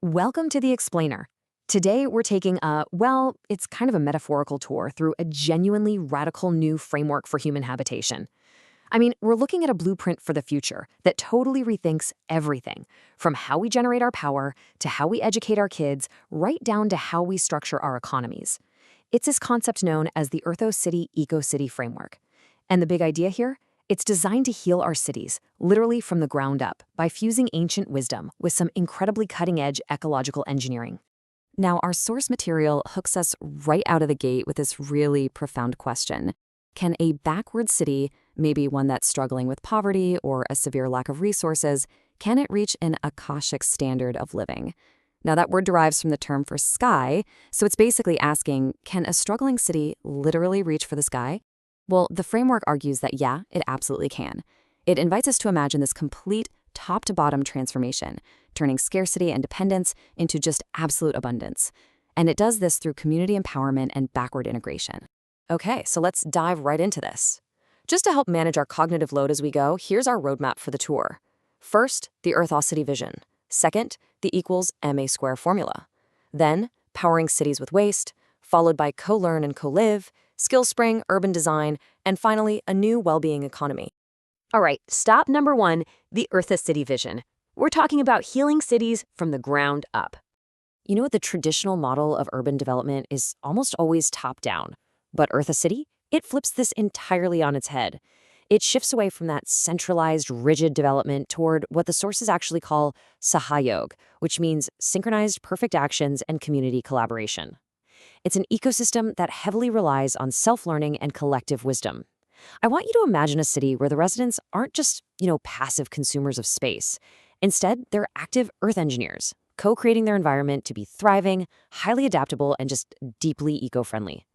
Welcome to The Explainer. Today, we're taking well, it's kind of a metaphorical tour through a genuinely radical new framework for human habitation. I mean, we're looking at a blueprint for the future that totally rethinks everything, from how we generate our power to how we educate our kids, right down to how we structure our economies. It's this concept known as the Earthocity ecocity framework. And the big idea here? It's designed to heal our cities, literally from the ground up, by fusing ancient wisdom with some incredibly cutting-edge ecological engineering. Now, our source material hooks us right out of the gate with this really profound question. Can a backward city, maybe one that's struggling with poverty or a severe lack of resources, can it reach an Akashic standard of living? Now, that word derives from the term for sky, so it's basically asking, can a struggling city literally reach for the sky? Well, the framework argues that yeah, it absolutely can. It invites us to imagine this complete top-to-bottom transformation, turning scarcity and dependence into just absolute abundance. And it does this through community empowerment and backward integration. Okay, so let's dive right into this. Just to help manage our cognitive load as we go, here's our roadmap for the tour. First, the Earthocity vision. Second, the equals ma square formula. Then, powering cities with waste, followed by co-learn and co-live, skill spring, urban design, and finally, a new well-being economy. All right, stop number one, the Earthocity vision. We're talking about healing cities from the ground up. You know what, the traditional model of urban development is almost always top-down. But Earthocity, it flips this entirely on its head. It shifts away from that centralized, rigid development toward what the sources actually call Sahyog, which means synchronized perfect actions and community collaboration. It's an ecosystem that heavily relies on self-learning and collective wisdom. I want you to imagine a city where the residents aren't just, passive consumers of space. Instead, they're active Earth engineers, co-creating their environment to be thriving, highly adaptable, and just deeply eco-friendly.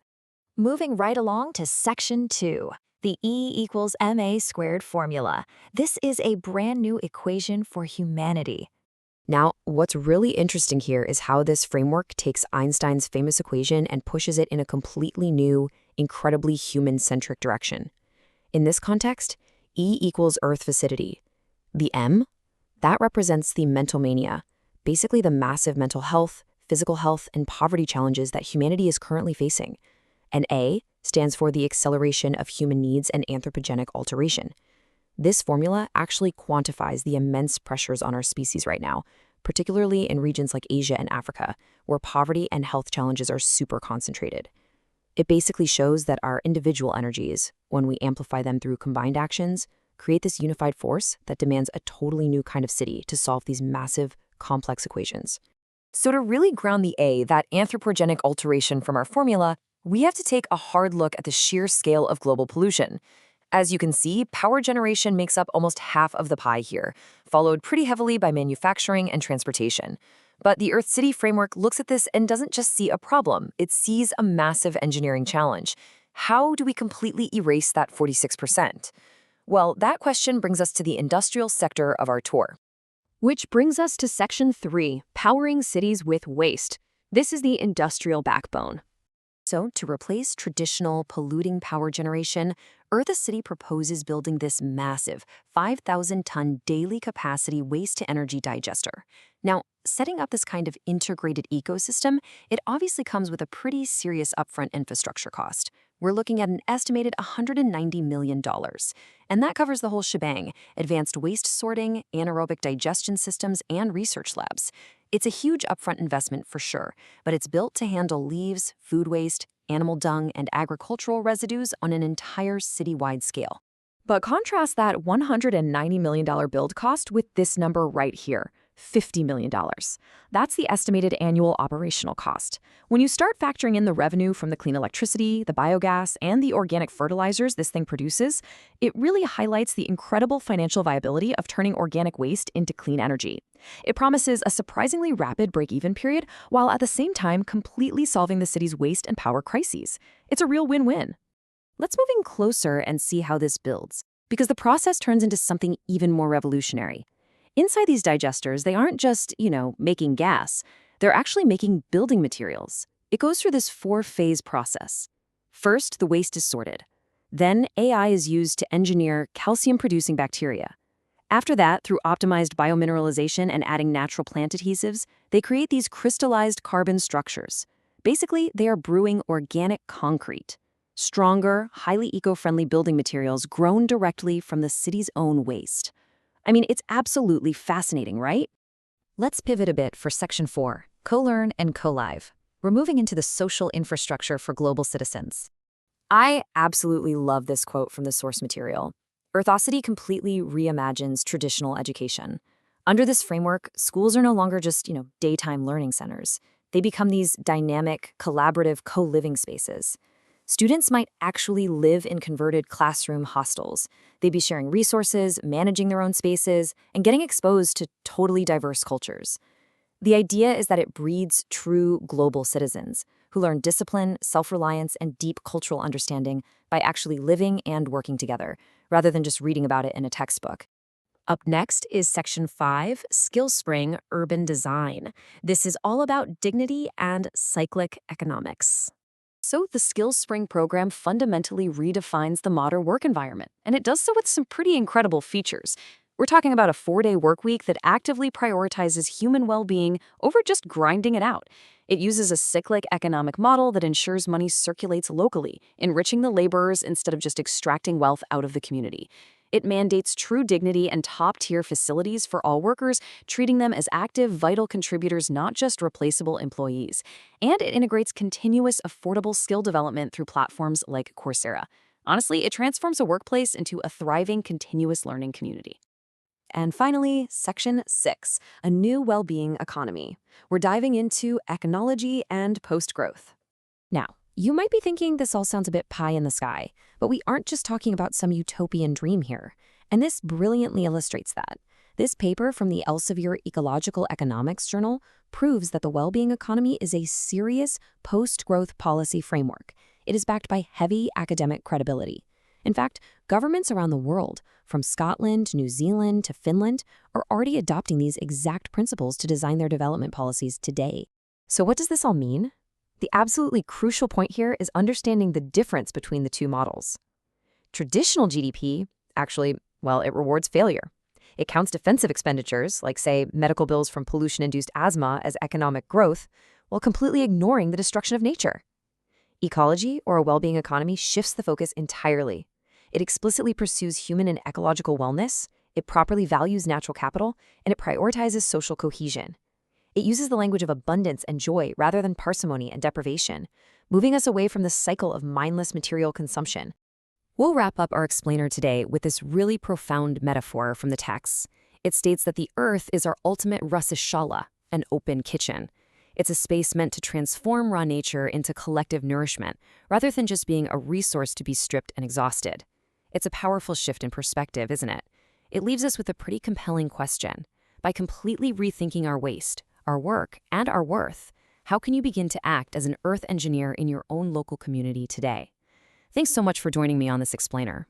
Moving right along to Section 2, the E equals ma squared formula. This is a brand new equation for humanity. Now, what's really interesting here is how this framework takes Einstein's famous equation and pushes it in a completely new, incredibly human-centric direction. In this context, E equals Earthocity. The M, that represents the mental mania, basically the massive mental health, physical health, and poverty challenges that humanity is currently facing. And A stands for the acceleration of human needs and anthropogenic alteration. This formula actually quantifies the immense pressures on our species right now, particularly in regions like Asia and Africa, where poverty and health challenges are super concentrated. It basically shows that our individual energies, when we amplify them through combined actions, create this unified force that demands a totally new kind of city to solve these massive, complex equations. So to really ground the A, that anthropogenic alteration from our formula, we have to take a hard look at the sheer scale of global pollution. As you can see, power generation makes up almost half of the pie here, followed pretty heavily by manufacturing and transportation. But the Earthocity framework looks at this and doesn't just see a problem, it sees a massive engineering challenge. How do we completely erase that 46%? Well, that question brings us to the industrial sector of our tour. Which brings us to Section 3, powering cities with waste. This is the industrial backbone. So, to replace traditional polluting power generation, Earthocity proposes building this massive 5,000-ton daily capacity waste-to-energy digester. Now, setting up this kind of integrated ecosystem, it obviously comes with a pretty serious upfront infrastructure cost. We're looking at an estimated $190 million. And that covers the whole shebang: advanced waste sorting, anaerobic digestion systems, and research labs. It's a huge upfront investment for sure, but it's built to handle leaves, food waste, animal dung, and agricultural residues on an entire citywide scale. But contrast that $190 million build cost with this number right here, $50 million. That's the estimated annual operational cost. When you start factoring in the revenue from the clean electricity, the biogas, and the organic fertilizers this thing produces, it really highlights the incredible financial viability of turning organic waste into clean energy. It promises a surprisingly rapid break-even period, while at the same time completely solving the city's waste and power crises. It's a real win-win. Let's move in closer and see how this builds, because the process turns into something even more revolutionary. Inside these digesters, they aren't just, making gas. They're actually making building materials. It goes through this 4-phase process. First, the waste is sorted. Then, AI is used to engineer calcium-producing bacteria. After that, through optimized biomineralization and adding natural plant adhesives, they create these crystallized carbon structures. Basically, they are brewing organic concrete. Stronger, highly eco-friendly building materials grown directly from the city's own waste. I mean, it's absolutely fascinating, right? Let's pivot a bit for Section 4, Co-Learn and Co-Live. We're moving into the social infrastructure for global citizens. I absolutely love this quote from the source material. Earthocity completely reimagines traditional education. Under this framework, schools are no longer just, daytime learning centers. They become these dynamic, collaborative co-living spaces. Students might actually live in converted classroom hostels. They'd be sharing resources, managing their own spaces, and getting exposed to totally diverse cultures. The idea is that it breeds true global citizens who learn discipline, self-reliance, and deep cultural understanding by actually living and working together, rather than just reading about it in a textbook. Up next is Section 5, SkillSpring Urban Design. This is all about dignity and cyclic economics. So the SkillSpring program fundamentally redefines the modern work environment, and it does so with some pretty incredible features. We're talking about a 4-day work week that actively prioritizes human well-being over just grinding it out. It uses a cyclic economic model that ensures money circulates locally, enriching the laborers instead of just extracting wealth out of the community. It mandates true dignity and top-tier facilities for all workers, treating them as active, vital contributors, not just replaceable employees. And it integrates continuous, affordable skill development through platforms like Coursera. Honestly, it transforms a workplace into a thriving, continuous learning community. And finally, Section 6, a new well-being economy. We're diving into ecology and post-growth. Now, you might be thinking this all sounds a bit pie in the sky, but we aren't just talking about some utopian dream here. And this brilliantly illustrates that. This paper from the Elsevier Ecological Economics Journal proves that the well-being economy is a serious post-growth policy framework. It is backed by heavy academic credibility. In fact, governments around the world, from Scotland to New Zealand to Finland, are already adopting these exact principles to design their development policies today. So what does this all mean? The absolutely crucial point here is understanding the difference between the two models. Traditional GDP, actually, it rewards failure. It counts defensive expenditures, like, say, medical bills from pollution-induced asthma, as economic growth, while completely ignoring the destruction of nature. Ecology, or a well-being economy, shifts the focus entirely. It explicitly pursues human and ecological wellness, it properly values natural capital, and it prioritizes social cohesion. It uses the language of abundance and joy rather than parsimony and deprivation, moving us away from the cycle of mindless material consumption. We'll wrap up our explainer today with this really profound metaphor from the text. It states that the earth is our ultimate rasashala, an open kitchen. It's a space meant to transform raw nature into collective nourishment, rather than just being a resource to be stripped and exhausted. It's a powerful shift in perspective, isn't it? It leaves us with a pretty compelling question. By completely rethinking our waste, our work, and our worth, how can you begin to act as an earth engineer in your own local community today? Thanks so much for joining me on this explainer.